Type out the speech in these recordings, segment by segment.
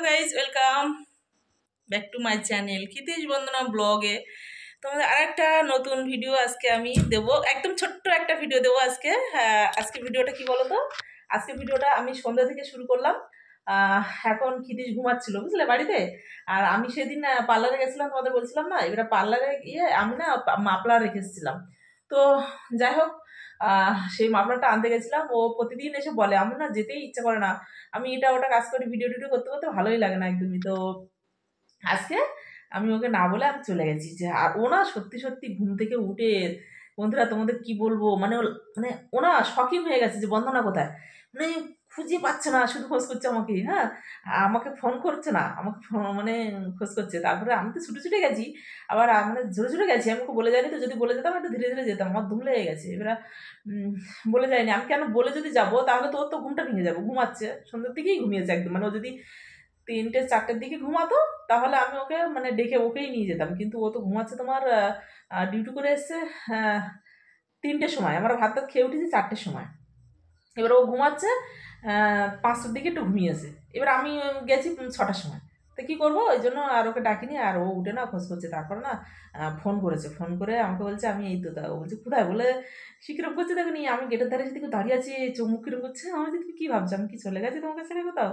Guys, welcome back to my channel Kshitish Bandana ব্লগে। তোমাদের আরেকটা নতুন ভিডিও আজকে আমি দেবো, একদম ছোট্ট একটা ভিডিও দেবো আজকে। আজকে ভিডিওটা কি বলো তো, আজকে ভিডিওটা আমি সন্ধ্যা থেকে শুরু করলাম। এখন ক্ষিতিশ ঘুমাচ্ছিল বুঝলে বাড়িতে। আর আমি সেদিন পার্লারে গেছিলাম, তোমাদের বলছিলাম না, এবার পার্লারে গিয়ে আমি না মাফলার রেখে এসেছিলাম। তো যাই হোক, সেই মাফলারটা আনতে গেছিলাম। ও প্রতিদিন এসে বলে, আমার না যেতেই ইচ্ছা করে না, আমি এটা ওটা কাজ করি, ভিডিও টিডিও করতে করতে ভালোই লাগে না একদমই। তো আজকে আমি ওকে না বলে আমি চলে গেছি। যে আর ও না সত্যি সত্যি ঘুম থেকে উঠে, বন্ধুরা তোমাদের কি বলবো, মানে মানে ও না শখিং হয়ে গেছে যে বন্দনা কোথায়, মানে খুঁজে পাচ্ছে না, শুধু খোঁজ করছে আমাকে। হ্যাঁ, আমাকে ফোন করছে না, আমাকে মানে খোঁজ করছে। তারপরে আমি তো ছুটে ছুটে গেছি, আবার মানে জোরে জোরে গেছি। আমি ওকে বলে যাইনি তো, যদি বলে যেতাম একটু ধীরে ধীরে যেতাম, আমার ধুম লেগে গেছে। এবার বলে যায়নি আমি, কেন বলে যদি যাবো তাহলে তো ওর তো ঘুমটা ভেঙে যাবো। ঘুমাচ্ছে, সন্ধ্যের দিকেই ঘুমিয়েছে একদম, মানে ও যদি 3টে 4টের দিকে ঘুমাতো তাহলে আমি ওকে মানে ডেকে ওকেই নিয়ে যেতাম। কিন্তু ও তো ঘুমাচ্ছে তোমার, ডিউটি করে এসছে 3টের সময়, আমরা ভাত টাত খেয়ে উঠেছি 4টের সময়। এবার ও ঘুমাচ্ছে 5টার দিকে একটু ঘুমিয়েছে। এবার আমি গেছি 6টার সময়। তো কী করবো, ওই জন্য আর ওকে ডাকিনি। আর ও উঠে না খোঁজ করছে। তারপর না ফোন করেছে, ফোন করে আমাকে বলছে আমি এই তো। তা ও বলছে কোথায়, বলে শিকিরম করছে দেখো নি, আমি গেটের ধারে সেদিকে দাঁড়িয়ে আছি, চোখ মুখ কিরম করছে। আমি বলছি তুমি কী ভাবছো, আমি কি চলে গেছি তোমাকে ছেড়ে কোথাও?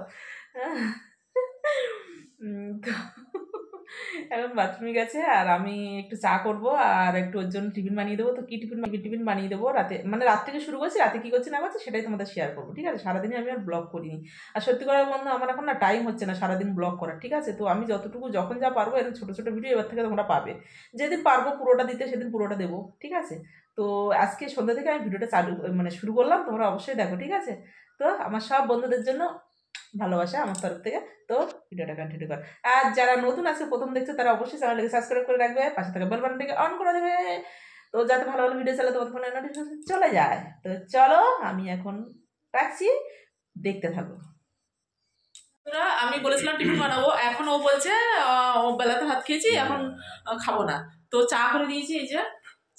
তো এখন বাথরুমে গেছে, আর আমি একটু চা করব, আর একটু ওর জন্য টিফিন বানিয়ে দেবো। তো কি টিফিন টিফিন বানিয়ে দেবো রাতে, মানে রাত থেকে শুরু করছি, রাতে কী করছি না করছি সেটাই তোমাদের শেয়ার করবো, ঠিক আছে? সারাদিনে আমি আর ব্লগ করিনি। আর সত্যি করার বন্ধু, আমার এখন না টাইম হচ্ছে না সারাদিন ব্লগ করার, ঠিক আছে? তো আমি যতটুকু যখন যা পারবো, এরকম ছোটো ছোটো ভিডিও এবার থেকে তোমরা পাবে। যেদিন পারবো পুরোটা দিতে সেদিন পুরোটা দেবো, ঠিক আছে? তো আজকে সন্ধ্যা থেকে আমি ভিডিওটা চালু মানে শুরু করলাম, তোমরা অবশ্যই দেখো, ঠিক আছে? তো আমার সব বন্ধুদের জন্য ভালোবাসা আমার তরফ থেকে। তো ভিডিওটা কন্টিনিউ কর। আর যারা নতুন আছে প্রথম দেখছে, তারা অবশ্যই চ্যানেলটাকে সাবস্ক্রাইব করে রাখবে, পাশে থাকা বেল বাটনটাকে অন করে দেবে, তো যাতে ভালো ভালো ভিডিও চাইলে তোমাদের ফোনে নোটিফিকেশন চলে যায়। তো চলো আমি এখন রাখছি, দেখতে থাকো। আমি বলেছিলাম টিফিন বানাবো, এখন ও বলছে ও বেলাতে ভাত খেয়েছি, এখন খাবো না। তো চা করে দিয়েছি, এই যে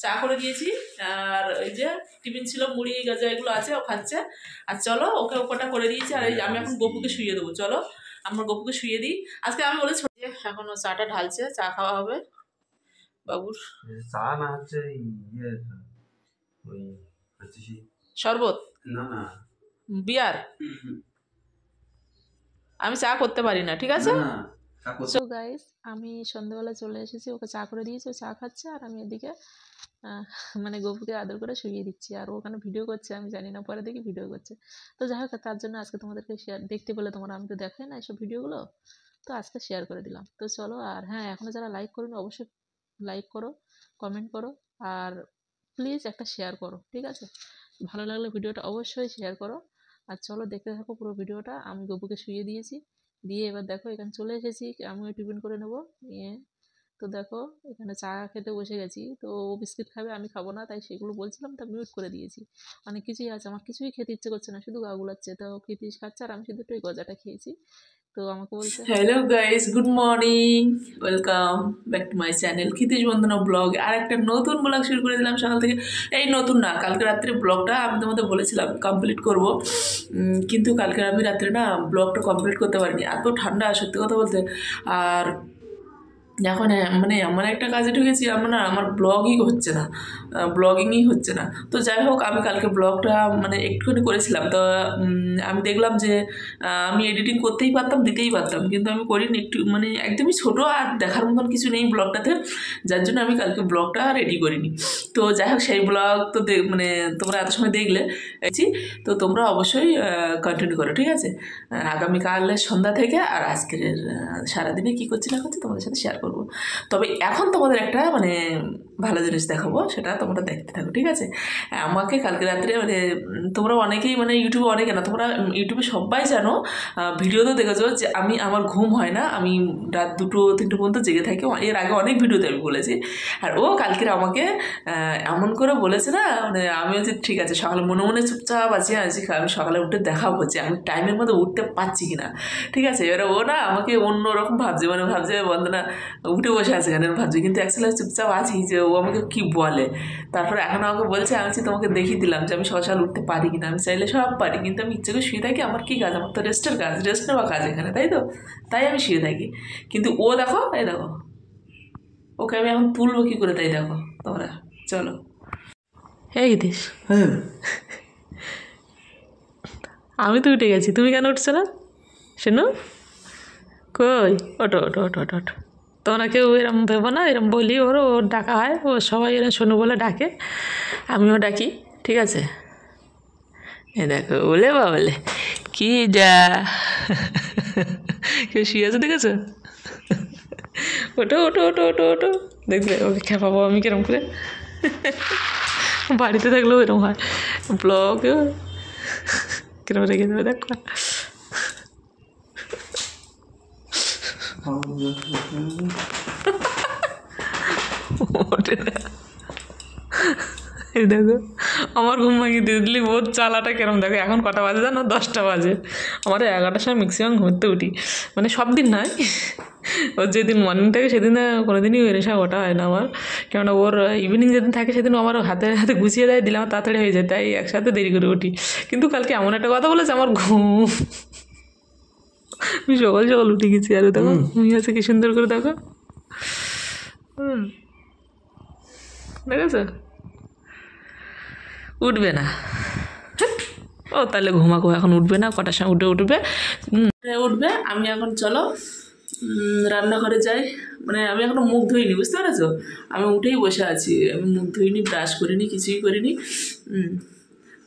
চা করে দিয়েছি। আর এই যে টিফিন ছিল, মুড়ি গাজা এগুলো আছে, ও খাচ্ছে। আর চলো ওকে ওটা করে দিয়েছি। আর এই আমি এখন গপুকে শুয়ে দেবো, চলো আমার গপুকে শুয়ে দিই। আজকে আমি বলেছি এখন ও চাটা ঢালছে, চা খাওয়া হবে বাবুর। চা না হচ্ছে ওই শরবত, না না বিয়ার। আমি চা করতে পারি না, ঠিক আছে? সো গাইস, আমি সন্ধ্যাবেলা চলে এসেছি, ওকে চা করে দিয়েছি, ও চা খাচ্ছে। আর আমি এদিকে মানে গপুকে আদর করে শুইয়ে দিচ্ছি। আর ওখানে ভিডিও করছে, আমি জানি না, পরে দেখি ভিডিও করছে। তো যাই হোক, তার জন্য আজকে তোমাদেরকে শেয়ার দেখতে বলে তোমরা, আমি তো দেখাই না এসব ভিডিওগুলো, তো আজকে শেয়ার করে দিলাম। তো চলো, আর হ্যাঁ, এখনও যারা লাইক করোনি অবশ্যই লাইক করো, কমেন্ট করো, আর প্লিজ একটা শেয়ার করো, ঠিক আছে? ভালো লাগলে ভিডিওটা অবশ্যই শেয়ার করো। আর চলো দেখতে থাকো পুরো ভিডিওটা। আমি গপুকে শুইয়ে দিয়েছি, দিয়ে এবার দেখো এখানে চলে এসেছি, আমিও টিফিন করে নেবো নিয়ে। তো দেখো এখানে চা খেতে বসে গেছি। তো ও বিস্কিট খাবে, আমি খাবো না, তাই সেগুলো বলছিলাম, তা মিউট করে দিয়েছি। অনেক কিছুই আছে, আমার কিছুই খেতে ইচ্ছে করছে না, শুধু গা গুলাচ্ছে। তো ক্ষিতিশ খাচ্ছে, আর আমি শুধু একটু গজাটা খেয়েছি। তো আমাকে বলছে hello guys, good morning, welcome back to my channel Kshitish Bandana vlog. আর একটা নতুন ব্লগ শুরু করে দিলাম সকাল থেকে। এই নতুন না, কালকে রাত্রে ব্লগটা আমি তোমাদের বলেছিলাম কমপ্লিট করব, কিন্তু কালকে আমি রাত্রে না ব্লগটা কমপ্লিট করতে পারিনি, এত ঠান্ডা সত্যি কথা বলতে। আর এখন মানে এমন একটা কাজে ঢুকেছি, আমার ব্লগই হচ্ছে না, ব্লগিংই হচ্ছে না। তো যাই হোক, আমি কালকে ব্লগটা মানে একটুখানি করেছিলাম। তো আমি দেখলাম যে আমি এডিটিং করতেই পারতাম, দিতেই পারতাম, কিন্তু আমি করিনি। একটু মানে একদমই ছোটো, আর দেখার মতন কিছু নেই ব্লগটাতে, যার জন্য আমি কালকে ব্লগটা রেডি করিনি। তো যাই হোক, সেই ব্লগ তো মানে তোমরা এত সময় দেখলে, তো তোমরা অবশ্যই কন্টিনিউ করো, ঠিক আছে? আগামীকালের সন্ধ্যা থেকে আর আজকের সারাদিনে কী করছি না করছি তোমাদের সাথে শেয়ার করবো। তবে এখন তোমাদের একটা মানে ভালো জিনিস দেখাবো, সেটা তোমরা দেখতে থাকো, ঠিক আছে? আমাকে কালকে রাত্রে মানে তোমরা অনেকেই মানে ইউটিউবে, অনেকে না, তোমরা ইউটিউবে সবাই জানো, ভিডিওতেও দেখেছো যে আমার ঘুম হয় না, আমি রাত 2-3 পর্যন্ত জেগে থাকি। এর আগে অনেক ভিডিওতে আমি বলেছি। আর ও কালকে আমাকে এমন করে বলেছে না, মানে আমি হচ্ছে ঠিক আছে, সকালে মনে মনে চুপচাপ আছি, আমি সকালে উঠে দেখাবো যে আমি টাইমের মধ্যে উঠতে পারছি কিনা, ঠিক আছে? এবারে ও না আমাকে অন্যরকম ভাবছে, মানে ভাবছে বন্দনা উঠে বসে আছে কেন ভাবছি, কিন্তু অ্যাকচুয়ালি চুপচাপ আছি যে ও ও আমাকে কি বলে। তারপরে এখন আমাকে বলছে, আমি তোমাকে দেখিয়ে দিলাম যে আমি সকাল উঠতে পারি কিনা। আমি চাইলে সব পারি, কিন্তু আমি ইচ্ছে করে শুয়ে থাকি। আমার কি কাজ? আমার তো রেস্টের কাজ, রেস্ট নেওয়া কাজ এখানে, তাই তো? তাই আমি শুয়ে থাকি। কিন্তু ও দেখো, এই দেখো, ওকে আমি এখন তুলবো কি করে, তাই দেখো তোমরা। চলো। হ্যাঁ গীতিস, হ্যাঁ আমি তো উঠে গেছি, তুমি কেন উঠছো না? শোনো, কই, ওটো ওটো ওটো ওটো ওটো। তোমরা কেউ এরম ভেবো না, এরম বলি ওর ডাকা হয়, ও সবাই এরম শোনো বলে ডাকে, আমিও ডাকি, ঠিক আছে? এ দেখো, বলে বা বলে কি যা কেউ শুয়ে আছে দেখেছো? ওটো ওটো ওটো ওটো ওটো, দেখবে ওকে খেপাবো আমি কিরম করে। বাড়িতে থাকলেও এরকম হয়, ব্লগে কিরম রেখে দেবে দেখো। ওঠে না। এই দেখো, আমার ঘুম ভাঙিয়ে দিয়ে দিলি, ওর চালাটা কেরম দেখো। এখন কটা বাজে জানো? 10টা বাজে। আমার 11টার সময় ম্যাক্সিমাম ঘুরতে উঠি, মানে সব দিন নয়, ওর যেদিন মর্নিং থাকে সেদিন কোনো দিনই এসে ওটা হয় না আমার। কেননা ওর ইভিনিং যেদিন থাকে সেদিন আমার হাতে হাতে গুছিয়ে দেয়, দিলে আমার তাড়াতাড়ি হয়ে যায়, তাই একসাথে দেরি করে উঠি। কিন্তু কালকে এমন একটা কথা বলেছে, আমার ঘুম, আমি সকাল সকাল উঠে গেছি। আর দেখো ঘুমিয়ে আছে কি সুন্দর করে, দেখো। দেখেছো? উঠবে না। ও তাহলে ঘুমাকো, এখন উঠবে না, কটার সময় উঠবে। উঠবে। আমি এখন চলো রান্নাঘরে যাই। মানে আমি এখনো মুখ ধুইনি, বুঝতে পেরেছো? আমি উঠেই বসে আছি, আমি মুখ ধুইনি, ব্রাশ করিনি, কিছুই করিনি।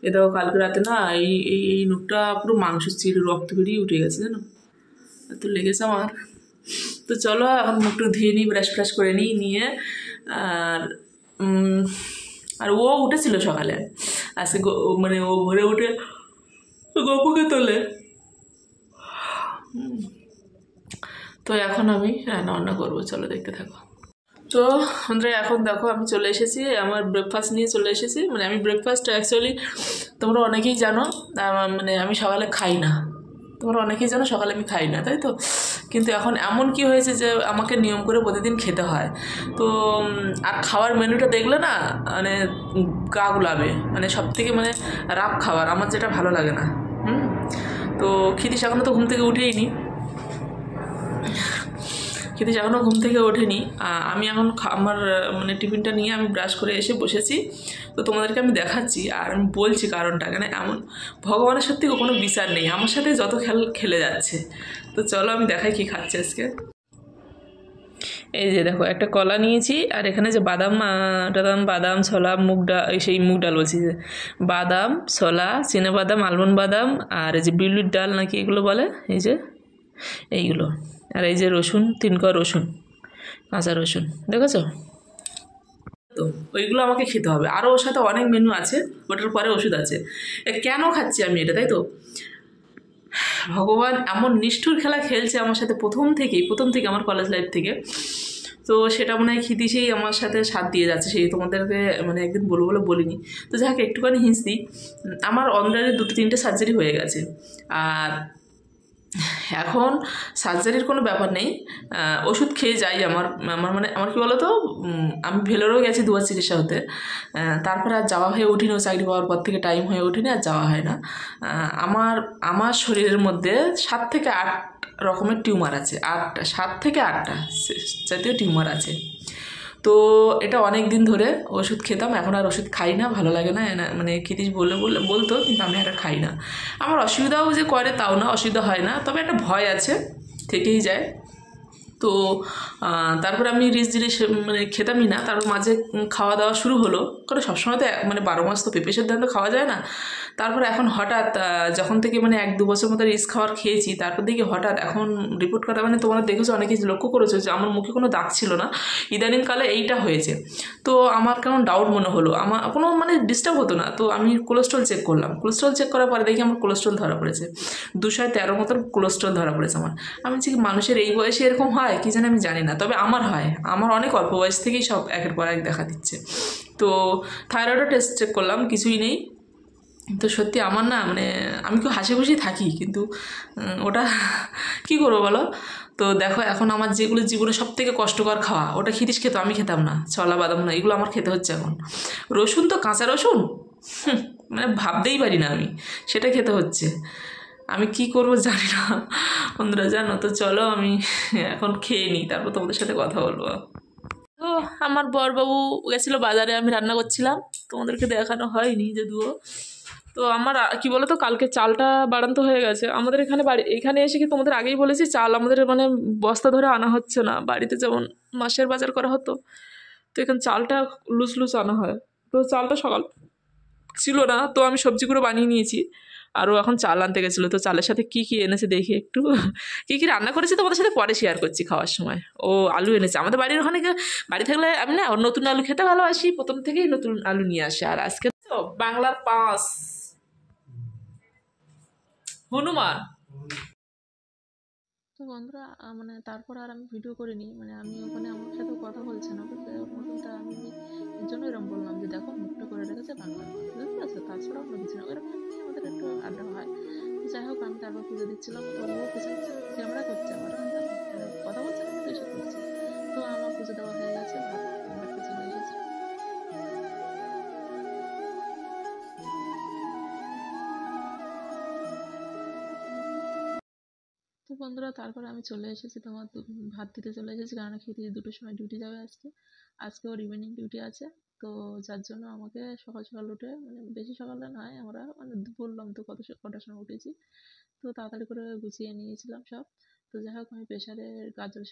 এ দেখো, কালকে রাতে না এই এই এই নোখটা পুরো মাংস চিড়ে রক্ত বেরিয়ে উঠে গেছে, জানো? এত লেগেছে আমার। তো চলো এখন মুখটা ধুয়ে নিই, ব্রাশ ফ্রাশ করে নিই, নিয়ে আর ও উঠেছিল সকালে, আজকে মানে ও ভোরে উঠে গপুকে তোলে। তো এখন আমি রান্না বান্না করবো, চলো দেখতে থাকো। তো আমরা এখন দেখো, আমি চলে এসেছি, আমার ব্রেকফাস্ট নিয়ে চলে এসেছি। মানে আমি ব্রেকফাস্ট অ্যাকচুয়ালি তোমরা অনেকেই জানো, মানে আমি সকালে খাই না। তোমরা অনেকেই জানো সকালে আমি খাই না, তাই তো? কিন্তু এখন এমন কি হয়েছে যে আমাকে নিয়ম করে প্রতিদিন খেতে হয়। তো আর খাওয়ার মেনুটা দেখলে না মানে গা গুলাবে, মানে সব থেকে মানে রাপ খাবার আমার যেটা ভালো লাগে না। তো ক্ষিতিশ এখনও তো ঘুম থেকে উঠেই নি, ক্ষিতিশ এখনও ঘুম থেকে ওঠেনি। আমি এখন আমার মানে টিফিনটা নিয়ে আমি ব্রাশ করে এসে বসেছি। তো তোমাদেরকে আমি দেখাচ্ছি আর আমি বলছি কারণটা। কেন এমন, ভগবানের সত্যি কোনো বিচার নেই, আমার সাথে যত খেলে যাচ্ছে। তো চলো আমি দেখাই কি খাচ্ছে আজকে। এই যে দেখো, একটা কলা নিয়েছি, আর এখানে যে বাদাম বাদাম ছোলা মুগ ডাল, সেই মুগ ডাল বলছি, যে বাদাম ছোলা চিনাবাদাম আলমন্ড বাদাম, আর এই যে বিউলির ডাল নাকি এগুলো বলে, এই যে এইগুলো। আর এই যে রসুন, 3 কোয়া রসুন, কাঁচা রসুন, দেখেছো? তো ওইগুলো আমাকে খেতে হবে। আরও ওর সাথে অনেক মেনু আছে, ওটার পরে ওষুধ আছে। কেন খাচ্ছি আমি এটা, তাই তো? ভগবান এমন নিষ্ঠুর খেলা খেলছে আমার সাথে প্রথম থেকে আমার কলেজ লাইফ থেকে। তো সেটা মনে হয় ক্ষিতিশেই আমার সাথে সাথ দিয়ে যাচ্ছে, সেই তোমাদেরকে মানে একদিন বলবো বলে বলিনি। তো যাকে একটুখানি হিন্স দিই, আমার অলরেডি 2-3টে সার্জারি হয়ে গেছে। আর এখন সার্জারির কোনো ব্যাপার নেই, ওষুধ খেয়ে যাই। আমার মানে আমার কী বলো তো, আমি ভেলোরেও গেছি 2বার চিকিৎসা হতে, তারপরে আর যাওয়া হয়ে উঠিনি। ও চাকরি পাওয়ার পর থেকে টাইম হয়ে ওঠেনি, আর যাওয়া হয় না। আমার শরীরের মধ্যে 7 থেকে 8 রকমের টিউমার আছে, 7 থেকে 8টা জাতীয় টিউমার আছে। তো এটা অনেক দিন ধরে ওষুধ খেতাম, এখন আর ওষুধ খাই না, ভালো লাগে না। মানে ক্ষিতিশ বলতো, কিন্তু আমি এটা খাই না। আমার অসুবিধাও যে করে তাও না, অসুবিধা হয় না, তবে একটা ভয় আছে, থেকেই যায়। তো তারপরে আমি রিচ জিনিস মানে খেতামই না, তারপর মাঝে খাওয়া দাওয়া শুরু হলো, কারণ সবসময় তো মানে 12 মাস তো পেঁপে ধান তো খাওয়া যায় না। তারপর এখন হঠাৎ যখন থেকে মানে 1-2 বছর মতো রিচ খাবার খেয়েছি, তারপর দেখি হঠাৎ এখন রিপোর্ট করা, মানে তোমরা দেখেছো, অনেকেই লক্ষ্য করেছো যে আমার মুখে কোনো দাগ ছিল না, ইদানিংকালে এইটা হয়েছে। তো আমার কেমন ডাউট মনে হলো, আমার কোনো মানে ডিস্টার্ব হতো না। তো আমি কোলেস্ট্রল চেক করলাম, কোলেস্ট্রল চেক করার পরে দেখি আমার কোলেস্ট্রল ধরা পড়েছে, 213 মতন কোলেস্ট্রল ধরা পড়েছে আমার। আমি যে মানুষের এই বয়সে এরকম হয় কি জানি, আমি জানি না, তবে আমার হয়। আমার অনেক অল্প বয়স থেকেই সব একের পর এক দেখা দিচ্ছে। তো থাইরয়েডও টেস্ট চেক করলাম, কিছুই নেই। তো সত্যি আমার না মানে আমি খুব হাসি খুশি থাকি, কিন্তু ওটা কি করবো বলো। তো দেখো এখন আমার যেগুলো জীবনে সব থেকে কষ্টকর খাওয়া, ওটা খিরিস খেতো, আমি খেতাম না, ছোলা বাদাম না, এগুলো আমার খেতে হচ্ছে এখন। রসুন তো কাঁচা রসুন মানে ভাবতেই পারি না আমি, সেটা খেতে হচ্ছে। আমি কি করব জানি না বন্ধুরা, জানো তো। চলো আমি এখন খেয়ে নিই, তারপর তোমাদের সাথে কথা বলবো। তো আমার বরবাবু গেছিলো বাজারে, আমি রান্না করছিলাম, তোমাদেরকে দেখানো হয়নি যদিও। তো আমার কি বলো তো, কালকে চালটা বাড়ান্ত হয়ে গেছে আমাদের এখানে। বাড়ি এখানে এসে কি তোমাদের আগেই বলেছি, চাল আমাদের মানে বস্তা ধরে আনা হচ্ছে না, বাড়িতে যেমন মাসের বাজার করা হতো, তো এখানে চালটা লুজ লুজ আনা হয়। তো চালটা সকাল ছিল না, তো আমি সবজিগুলো বানিয়ে নিয়েছি, আরও এখন চাল আনতে গেছিলো। তো চালের সাথে কী কী এনেছে দেখি একটু, কী কী রান্না করেছি তোমাদের সাথে পরে শেয়ার করছি খাওয়ার সময়। ও আলু এনেছে, আমাদের বাড়ির ওখানে বাড়ি থাকলে আমি না নতুন আলু খেতে ভালোবাসি, প্রথম থেকেই নতুন আলু নিয়ে আসে। আর আজকে তো বাংলার পাঁচ হনুমান। তো বন্ধুরা মানে তারপর আর আমি ভিডিও করিনি, মানে আমি ওখানে আমার সাথেও কথা বলছে না, বুঝতে মতনটা আমি এর জন্য এরকম বললাম যে দেখো মুখটা করে রেখেছে বাংলার মানুষ, বুঝতে পারছো, তাছাড়া অন্য কিছু না, ওরকম এমনি আমাদের একটু আড্ডা হয়। তো যাই হোক আমি তারপর পুজো দিচ্ছিলাম, তো ও পেছনে ক্যামেরা করছে আমার, মানে কথা বলছে না কিন্তু এসব করছে। তো আমার পুজো দেওয়া হয়ে গেছে, ভাতটা চলে এসেছে। তো বন্ধুরা তারপরে আমি চলে এসেছি তোমার ভাত দিতে চলে এসেছি, কারণ খেতে 2টোর সময় ডিউটি যাবে আজকে। আজকে ওর ইভিনিং ডিউটি আছে, তো যার জন্য আমাকে সকাল সকাল উঠে, মানে বেশি সকালে নয়, আমরা মানে বললাম তো কটার সময় উঠেছি, তো তাড়াতাড়ি করে গুছিয়ে নিয়েছিলাম সব। তো যাই হোক আমি প্রেশারে গাজর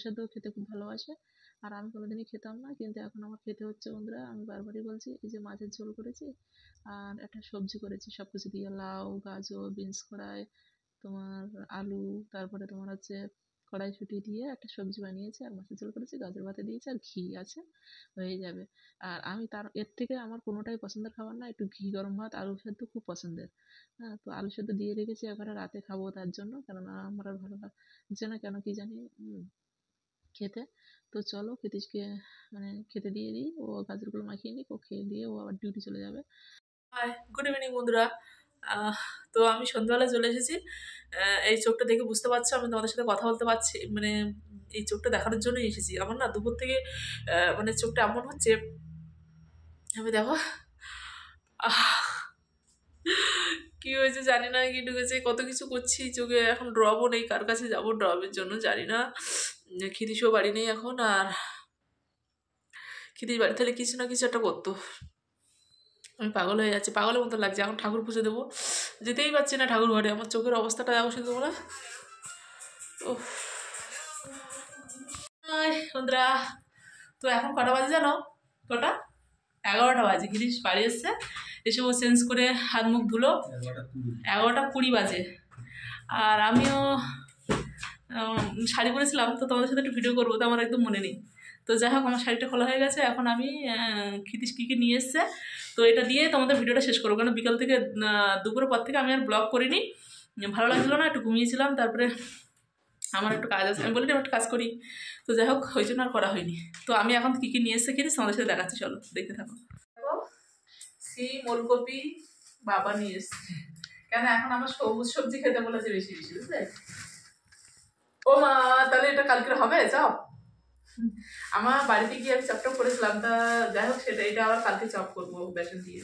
সেদ্ধ খেতে খুব ভালোবাসে, আর আমি কোনোদিনই খেতাম না, কিন্তু এখন আমার খেতে হচ্ছে বন্ধুরা। আমি বারবারই বলছি, এই যে মাছের ঝোল করেছি আর একটা সবজি করেছি সব কিছু দিয়ে, লাউ, গাজর, বিনস কড়াই, তোমার আলু, তারপরে তোমার হচ্ছে কড়াইশুঁটি দিয়ে একটা সবজি বানিয়েছি, আর মাছের ঝোল করেছি, গাজর ভাতে দিয়েছি, আর ঘি আছে, হয়ে যাবে। আর আমি এর থেকে আমার কোনোটাই পছন্দের খাবার না, একটু ঘি গরম ভাত, আলু সেদ্ধ খুব পছন্দের। হ্যাঁ, তো আলু সেদ্ধ দিয়ে রেখেছি এবারে রাতে খাবো তার জন্য, কেননা আমার আর ভালো লাগছে না, কেন কি জানি খেতে। তো চলো ক্ষিতীশকে মানে খেতে দিয়ে দিই, ও গাজরগুলো মাখিয়ে নিই, ও খেয়ে দিয়ে ও আবার ডিউটি চলে যাবে। হাই, গুড ইভিনিং বন্ধুরা। তো আমি সন্ধ্যাবেলায় চলে এসেছি। এই চোখটা দেখে বুঝতে পারছো আমি তোমাদের সাথে কথা বলতে পারছি, মানে এই চোখটা দেখানোর জন্যই এসেছি। আমার না দুপুর থেকে মানে চোখটা এমন হচ্ছে, আমি দেখো কি হয়েছে জানি না, কি ঢুকেছে, কত কিছু করছি চোখে। এখন ড্রপও নেই, কার কাছে যাবো ড্রপের জন্য জানি না। ক্ষিতীশও বাড়ি নেই এখন, আর ক্ষিতীশ বাড়ি তাহলে কিছু না কিছু একটা করতো। আমি পাগল হয়ে যাচ্ছি, পাগলের মতো লাগছে। এখন ঠাকুর পুজো দেবো, যেতেই পারছি না ঠাকুর ঘরে। আমার চোখের অবস্থাটা দেখো শুধু তোমরা। ও বন্ধুরা, তো এখন কটা বাজে জানো? কটা? 11টা বাজে। গিরিশ বাড়ি এসছে, এসে ও চেঞ্জ করে হাত মুখ ধুলো, 11টা 20 বাজে। আর আমিও শাড়ি পরেছিলাম, তো তোমাদের সাথে একটু ভিডিও করবো, তো আমার একদম মনে নেই। তো যাই হোক আমার শাড়িটা খোলা হয়ে গেছে, এখন আমি ক্ষিতীশ কী কী নিয়ে এসছে, তো এটা দিয়ে তোমাদের ভিডিওটা শেষ করবো। কারণ বিকাল থেকে দুপুরের পর থেকে আমি আর ব্লগ করিনি, ভালো লাগছিলো না, একটু ঘুমিয়েছিলাম। তারপরে আমার একটু কাজ আছে, আমি বলি একটু কাজ করি, তো যাই হোক ওই জন্য আর করা হয়নি। তো আমি এখন কী কী নিয়ে এসছে ক্ষিতীশ তোমাদের সাথে দেখাচ্ছি, চলো দেখতে থাকো। সিম, ওলকপি বাবা নিয়ে এসছে, কেন এখন আমার সবুজ সবজি খেতে বলেছে বেশি বেশি, বুঝলে? ও মা, তাহলে এটা কালকে হবে চপ? আমার বাড়িতে গিয়ে আমি চপটা করেছিলাম, তা যাই হোক সেটা, এটা আবার কালকে চপ করবো বেসন দিয়ে।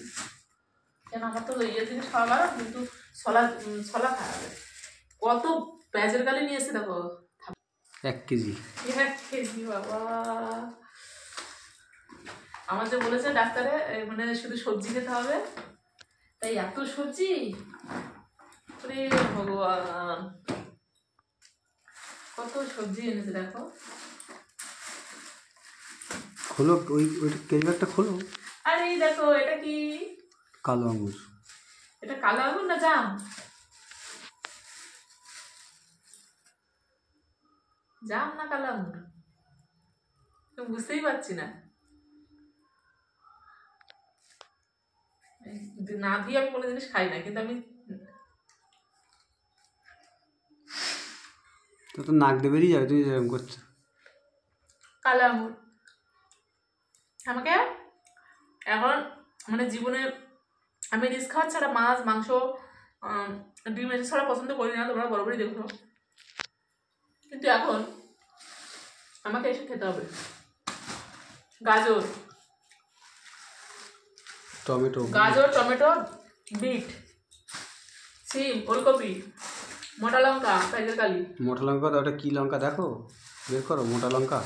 কেন আমার তো ইয়ে জিনিস খাওয়া বারো, কিন্তু ছলা ছলা খাওয়া হবে। কত পেঁয়াজের গালি নিয়ে এসে দেখো, 1 কেজি। 1 কেজি বাবা। আমার যে বলেছে ডাক্তারে মানে শুধু সবজি খেতে হবে, তাই এত সবজি, রে ভগবান, কত সবজি এনেছে দেখো। খোলো, ওই কেজি ব্যাগটা খোলো। আরে এই দেখো, এটা কি? কালো আঙুর। এটা কালো আঙুর না জাম? জাম না কালো আঙুর বুঝতেই পারছি না। না দিয়ে আমি কোনো জিনিস খাই না, কিন্তু আমি তো নাক দিয়ে বেরিয়ে যাবে, তুমি যেরকম করছো। কালো আঙুর আমাকে এখন মানে জীবনে আমি রিস্ক খাওয়া ছাড়া মাছ মাংস ডিম এসে ছাড়া পছন্দ করি না, তোমরা বরাবরই দেখো। কিন্তু এখন আমাকে এসে খেতে হবে। গাজর টমেটো বিট সিম ওলকপি মোটা লঙ্কা টাইগার কালি। মোটা লঙ্কা তো ওটা কি লঙ্কা দেখো, বের করো মোটা লঙ্কা।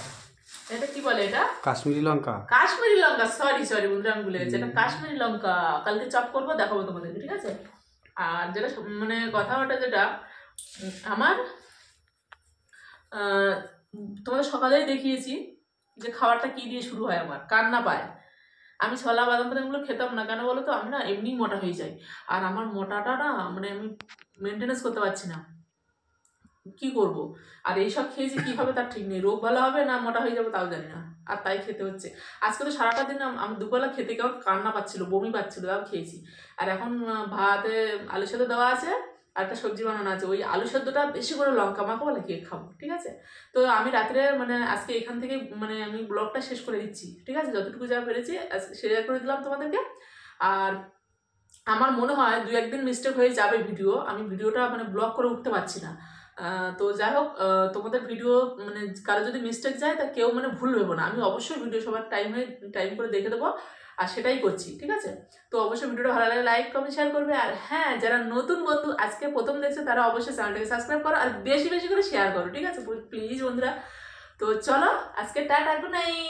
এটা কি বলে? এটা কাশ্মীরি লঙ্কা। সরি বন্ধুরা, আমি ভুলে গেছি, এটা কাশ্মীরি লঙ্কা। কালকে চপ করবো, দেখাবো তোমাদেরকে, ঠিক আছে? আর যেটা মানে কথাটা যেটা আমার তোমাদের সকালেই দেখিয়েছি যে খাবারটা কি দিয়ে শুরু হয় আমার, কান্না পায়। আমি ছোলা বাদাম বাদামগুলো খেতাম না, কেন বলো তো? আমি না এমনি মোটা হয়ে যাই, আর আমার মোটাটা না মানে আমি মেনটেনেন্স করতে পারছি না, কি করব? আর এইসব খেয়েছি কি হবে তার ঠিক নেই, রোগ ভালো হবে না মোটা হয়ে যাবো তাও জানি না, আর তাই খেতে হচ্ছে। আজকে তো সারাটা দিন আমি দুবেলা খেতে কেমন কান্না পাচ্ছিল, বমি পাচ্ছিল, তাও খেয়েছি। আর এখন ভাতে আলু সেদ্ধ দেওয়া আছে, আর একটা সবজি বানানো আছে, ওই আলু সেদ্ধটা বেশি করে লঙ্কা মাখা বলে খেয়ে খাবো, ঠিক আছে? তো আমি রাত্রে মানে আজকে এখান থেকে মানে আমি ব্লগটা শেষ করে দিচ্ছি, ঠিক আছে? যতটুকু যা পেরেছি শেয়ার করে দিলাম তোমাদেরকে। আর আমার মনে হয় 2-1 দিন মিস্টেক হয়ে যাবে ভিডিও, আমি ভিডিওটা মানে ব্লগ করে উঠতে পারছি না। তো যাই হোক, তোমাদের ভিডিও মানে কারো যদি মিস্টেক যায় তা কেউ মানে ভুল ভেবো না, আমি অবশ্যই ভিডিও সবার টাইম করে দেখে দেবো, আর সেটাই করছি, ঠিক আছে? তো অবশ্যই ভিডিওটা ভালো লাগলে লাইক কমেন্ট শেয়ার করবে। আর হ্যাঁ, যারা নতুন বন্ধু আজকে প্রথম দেখছে তারা অবশ্যই চ্যানেলটাকে সাবস্ক্রাইব করো, আর বেশি বেশি করে শেয়ার করো, ঠিক আছে? প্লিজ বন্ধুরা। তো চলো আজকে টাটা, গুড নাইট।